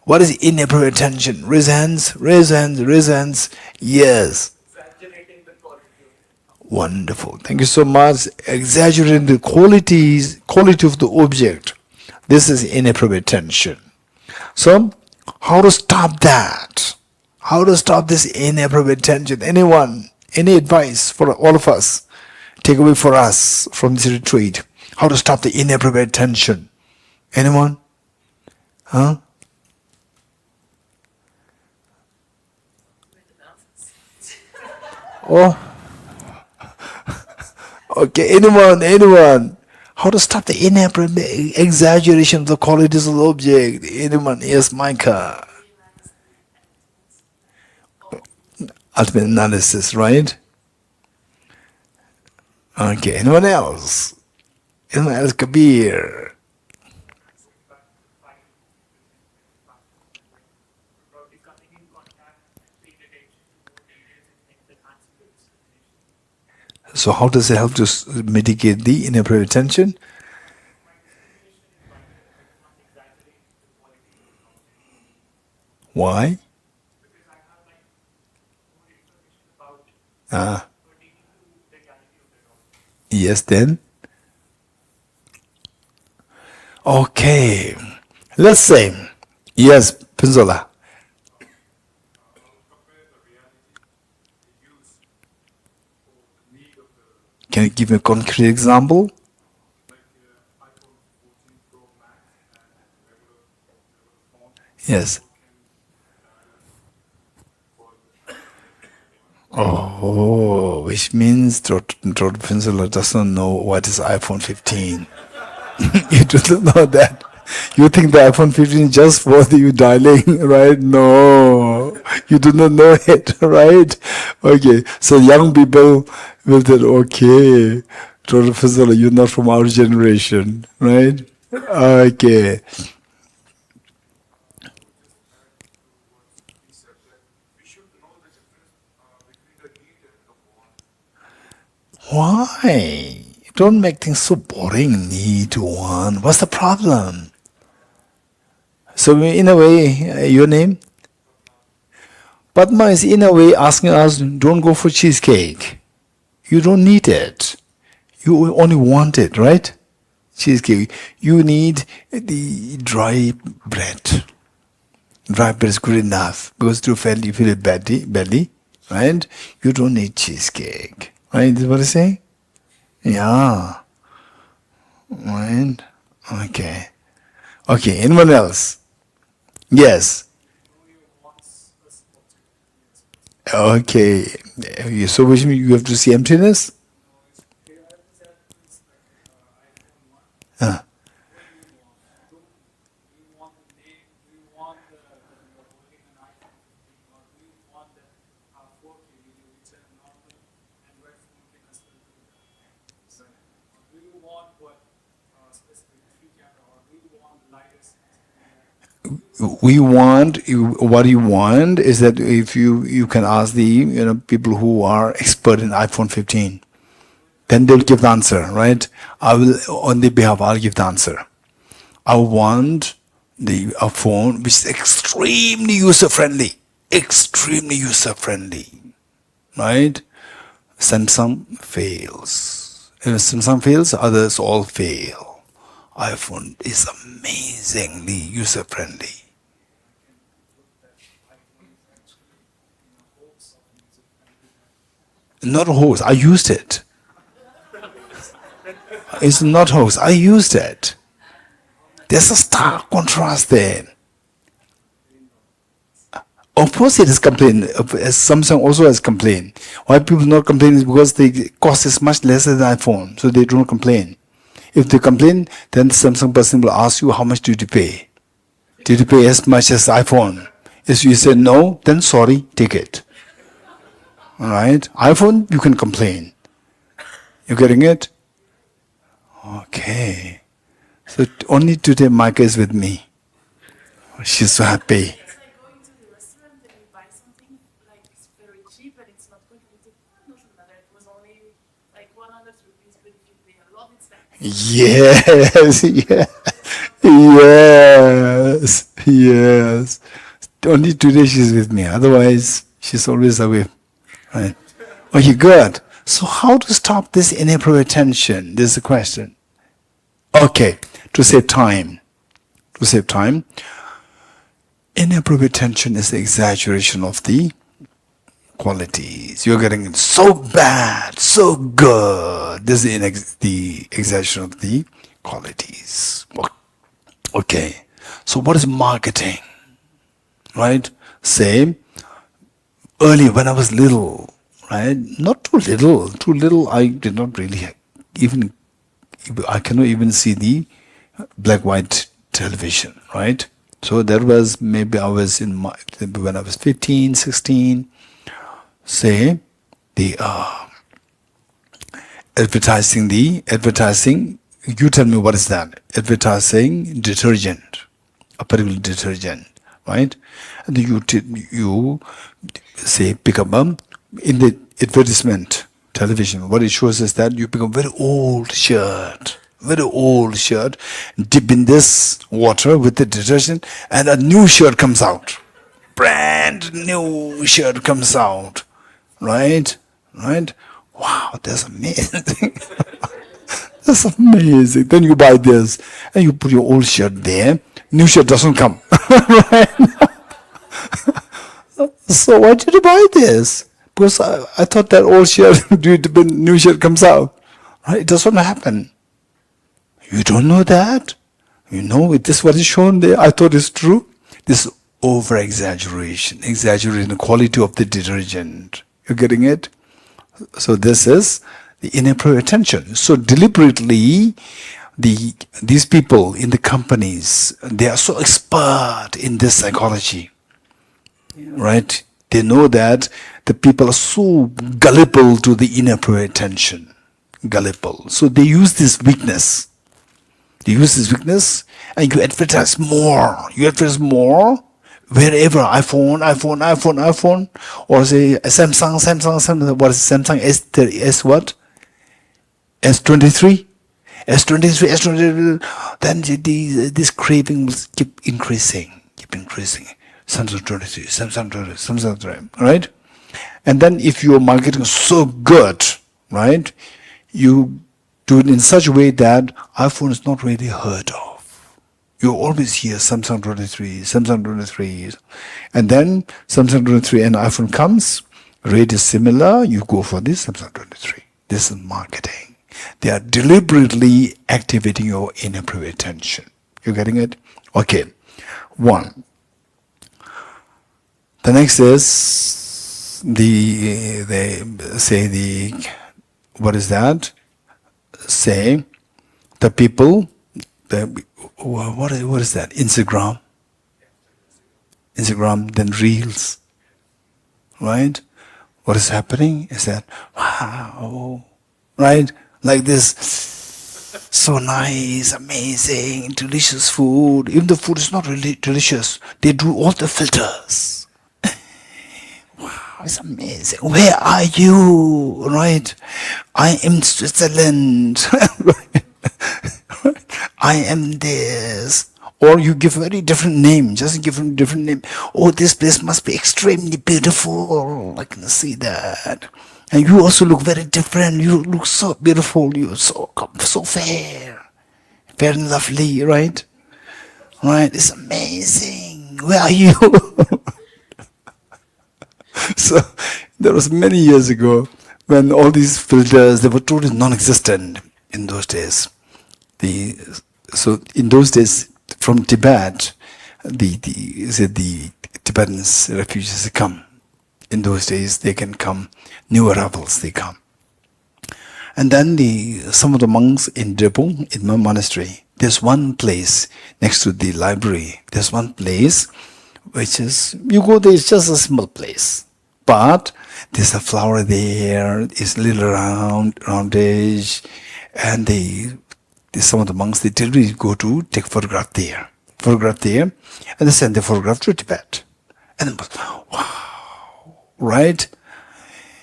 What is inappropriate attention? Raise hands. Raise hands. Raise hands. Yes. Exaggerating the quality. Wonderful. Thank you so much. Exaggerating the quality of the object. This is inappropriate attention. So, how to stop that? How to stop this inappropriate attention? Anyone? Any advice for all of us? Take away for us from this retreat. How to stop the inappropriate attention? Anyone? Huh? Oh. Okay, anyone? How to stop the inappropriate exaggeration of the qualities of the object? Anyone? Yes, Micah. Ultimate analysis, right? Okay, anyone else? Anyone else? Kabir. So how does it help to mitigate the inappropriate attention? Why? Ah. Yes, then? Okay. Let's say, yes, Pinzola. Can you give me a concrete example? Yes. Oh, which means Pinzola doesn't know what is iPhone 15. You don't know that. You think the iPhone 15 is just for you dialing, right? No, you do not know it, right? Okay, so young people will say, okay, Professor, you're not from our generation, right? Okay. Why? Don't make things so boring, need, want. What's the problem? So in a way, your name? Padma is in a way asking us, don't go for cheesecake. You don't need it. You only want it, right? Cheesecake. You need the dry bread. Dry bread is good enough because you feel it badly, right? You don't need cheesecake, right? Is what I'm saying? Yeah. Right? Okay. Okay, anyone else? Yes. Okay. So which means you have to see emptiness? Ah. We want what you want is that if you can ask the people who are expert in iPhone 15, then they'll give the answer, right? I will on their behalf I'll give the answer. I want a phone which is extremely user friendly, right? Samsung fails. If Samsung fails, others all fail. iPhone is amazingly user friendly. Not a hoax. I used it. It's not hoax. I used it. There's a stark contrast there. Of course, it is complained. Samsung also has complained. Why people not complain is because the cost is much less than iPhone, so they don't complain. If they complain, then the Samsung person will ask you how much did you pay? Did you pay as much as iPhone? If you say no, then sorry, take it. Alright? iPhone, you can complain. You getting it? Okay. So only today Micah is with me. She's so happy. It's like going to the restaurant and you buy something like it's very cheap and it's not good. It doesn't matter. It was only like 100 rupees, but if you pay a lot, it's like Yes, yes. Only today she's with me. Otherwise, she's always away. Right. Okay, good. So how to stop this inappropriate attention? This is the question. Okay, to save time. Inappropriate attention is the exaggeration of the qualities. You're getting it so bad, so good. This is the exaggeration of the qualities. Okay, so what is marketing? Right? Say, earlier when I was little, right? Not too little, I did not really even, I cannot even see the black-white television, right? So that was, maybe I was when I was 15, 16, say, advertising, you tell me what is that? Advertising detergent, a particular detergent, right? And you say pick up in the advertisement television, what it shows is that you pick a very old shirt, dip in this water with the detergent, and a new shirt comes out. Brand new shirt comes out, right? Wow, that's amazing. That's amazing. Then you buy this and you put your old shirt there. New shirt doesn't come. Right? So why did you buy this? Because I thought that old shirt, new shirt comes out. Right? It doesn't happen. You don't know that? You know, this is what is shown there. I thought it's true. This over-exaggeration, exaggerating the quality of the detergent. You're getting it? So this is the inappropriate attention. So deliberately, these people in the companies, they are so expert in this psychology, right? They know that the people are so gullible to the inappropriate attention, gullible. So they use this weakness. And you advertise more. Wherever iPhone, or say Samsung. What is Samsung? S what? S23. Then this craving will keep increasing. Samsung 23, right? And then if your marketing is so good, right, you do it in such a way that iPhone is not really heard of. You always hear Samsung 23, and then Samsung 23 and iPhone comes, rate is similar, you go for this Samsung 23. This is marketing. They are deliberately activating your inappropriate attention. You getting it? Okay. One. The next is what is that? Say the people, what is that? Instagram, then Reels, right? What is happening is that, wow, right? Like this, so nice, amazing, delicious food. Even the food is not really delicious. They do all the filters. Wow, it's amazing. Where are you? Right? I am Switzerland. I am this. Or you give a very different name. Just give a different name. Oh, this place must be extremely beautiful. I can see that. And you also look very different. You look so beautiful. You're so fair. Fair and lovely, right? Right? It's amazing. Where are you? So, there was many years ago when all these filters, they were totally non-existent in those days. So in those days, from Tibet, the Tibetans refugees come. In those days, they can come. New arrivals, they come. And then some of the monks in Drepung, in my monastery, there's one place next to the library. There's one place which is, you go there, it's just a simple place. But there's a flower there, it's a little roundish, and some of the monks, they deliberately go to take photograph there, and they send the photograph to Tibet. And then, wow, right?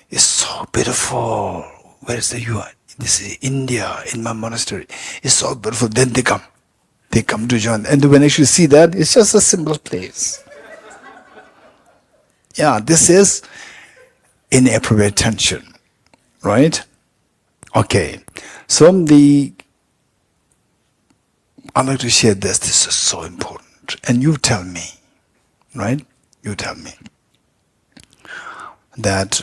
It's so beautiful. Where is the you are? This is India, in my monastery. It's so beautiful. Then they come to join. And when you actually see that, it's just a simple place. Yeah, this is inappropriate attention, right? Okay, so I'd like to share this. This is so important. And you tell me, right? You tell me that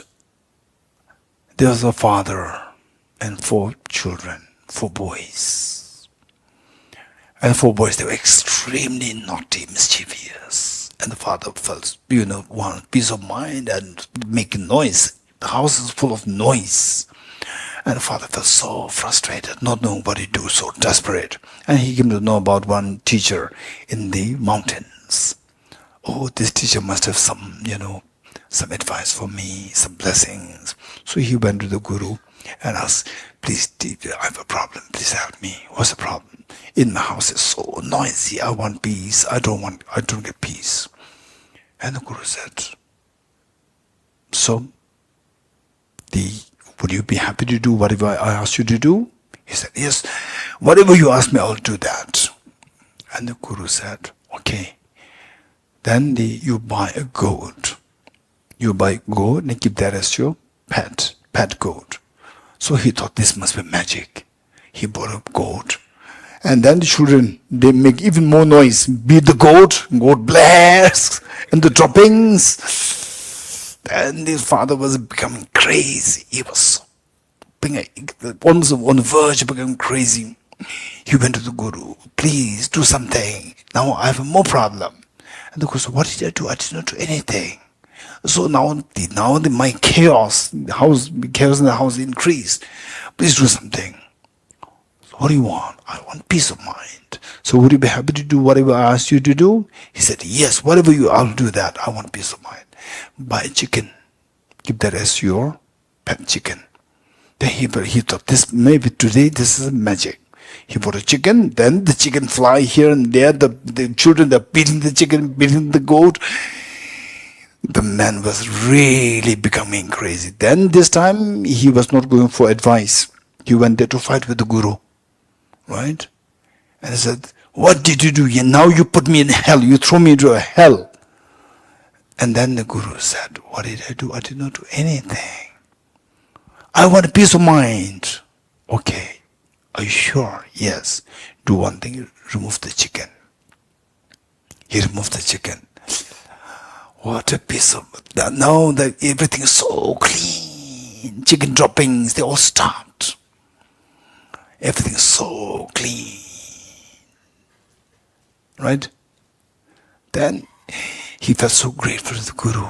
there's a father and 4 children, 4 boys. And 4 boys, they were extremely naughty, mischievous. And the father felt, one peace of mind and making noise. The house is full of noise. And the father felt so frustrated, not knowing what to do, so desperate. And he came to know about one teacher in the mountains. Oh, this teacher must have some advice for me, some blessings. So he went to the guru and ask, please, I have a problem, please help me. What's the problem? In my house it's so noisy, I want peace, I don't get peace. And the Guru said, so, would you be happy to do whatever I ask you to do? He said, yes, whatever you ask me, I'll do that. And the Guru said, okay. Then you buy a goat. You buy a goat and keep that as your pet goat. So he thought this must be magic. He bought a goat. And then the children, they make even more noise. Beat the goat blares, and the droppings. And his father was becoming crazy. He was almost on the verge of becoming crazy. He went to the Guru, please do something. Now I have more problem. And the Guru said, what did I do? I did not do anything. So now my chaos in the house increased. Please do something. So what do you want? I want peace of mind. So would you be happy to do whatever I asked you to do? He said, yes, whatever I'll do that. I want peace of mind. Buy a chicken. Keep that as your pet chicken. Then he thought, maybe today this is magic. He bought a chicken, then the chicken fly here and there, the children are beating the chicken, beating the goat. The man was really becoming crazy. Then this time he was not going for advice. He went there to fight with the Guru. Right? And he said, what did you do? Now you put me in hell, you throw me into a hell. And then the Guru said, what did I do? I did not do anything. I want a peace of mind. Okay. Are you sure? Yes. Do one thing, remove the chicken. He removed the chicken. What a piece of... Now that everything is so clean. Chicken droppings, they all stopped. Everything is so clean. Right? Then he felt so grateful to the Guru.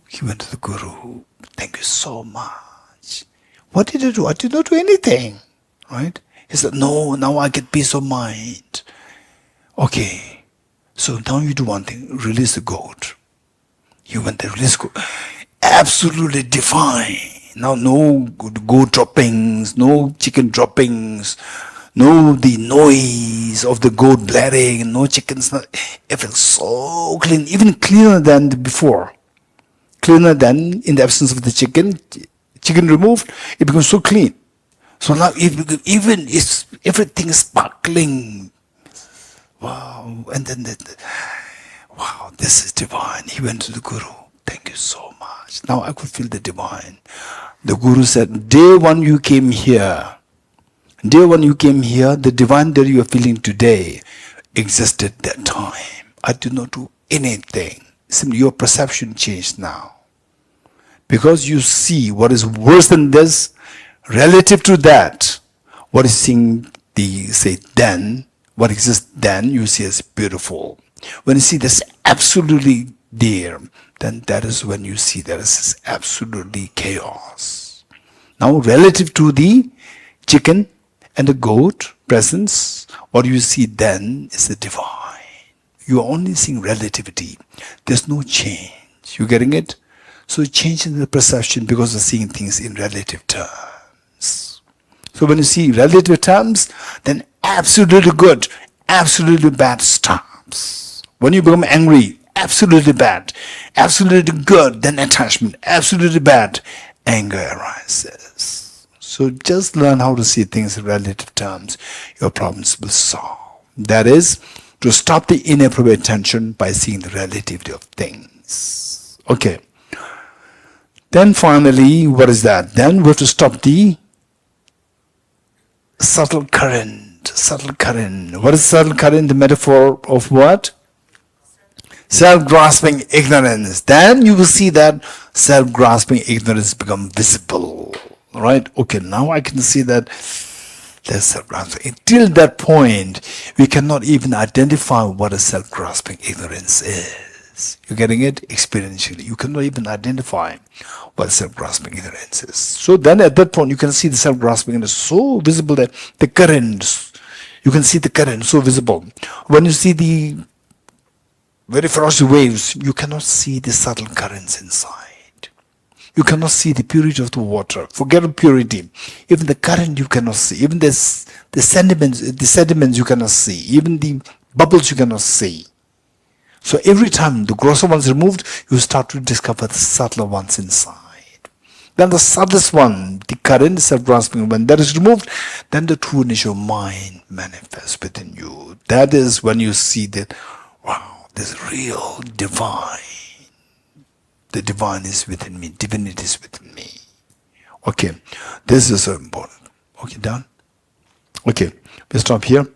He went to the Guru. Thank you so much. What did I do? I did not do anything. Right? He said, no, now I get peace of mind. Okay. So now you do one thing. Release the goat. You went there, release goat. Absolutely divine. Now no goat droppings, no chicken droppings, no the noise of the goat blaring, no chickens. Everything so clean, even cleaner than before. Cleaner than in the absence of the chicken. Chicken removed, it becomes so clean. So now even everything is sparkling. Wow. And then wow, this is divine. He went to the Guru. Thank you so much. Now I could feel the divine. The Guru said, day one you came here, the divine that you are feeling today existed that time. I did not do anything. Simply your perception changed now. Because you see what is worse than this, relative to that, what is seeing then, what exists then, you see as beautiful. When you see this absolutely there, then that is when you see there is absolutely chaos. Now, relative to the chicken and the goat presence, what you see then is the divine. You are only seeing relativity. There's no change. You getting it? So change in the perception because of seeing things in relative terms. So when you see relative terms, then absolutely good, absolutely bad stops. When you become angry, absolutely bad, absolutely good, then attachment, absolutely bad, anger arises. So just learn how to see things in relative terms. Your problems will solve. That is, to stop the inappropriate attention by seeing the relativity of things. Okay. Then finally, what is that? Then we have to stop the subtle current. Subtle current. What is subtle current? The metaphor of what? Self-grasping ignorance. Then you will see that self-grasping ignorance become visible. Right? Okay, now I can see that there's self-grasping. Until that point, we cannot even identify what a self-grasping ignorance is. You're getting it? Experientially. You cannot even identify what self-grasping ignorance is. So then at that point, you can see the self-grasping ignorance so visible that the currents, you can see the current so visible. When you see the very ferocious waves, you cannot see the subtle currents inside. You cannot see the purity of the water. Forget purity. Even the current you cannot see. Even the sediments you cannot see. Even the bubbles you cannot see. So every time the grosser one's removed, you start to discover the subtler ones inside. Then the subtlest one, the current self-grasping, when that is removed, then the true initial mind manifests within you. That is when you see that, wow, this real divine. The divine is within me. Divinity is within me. Okay, this is so important. Okay, done? Okay, we stop here.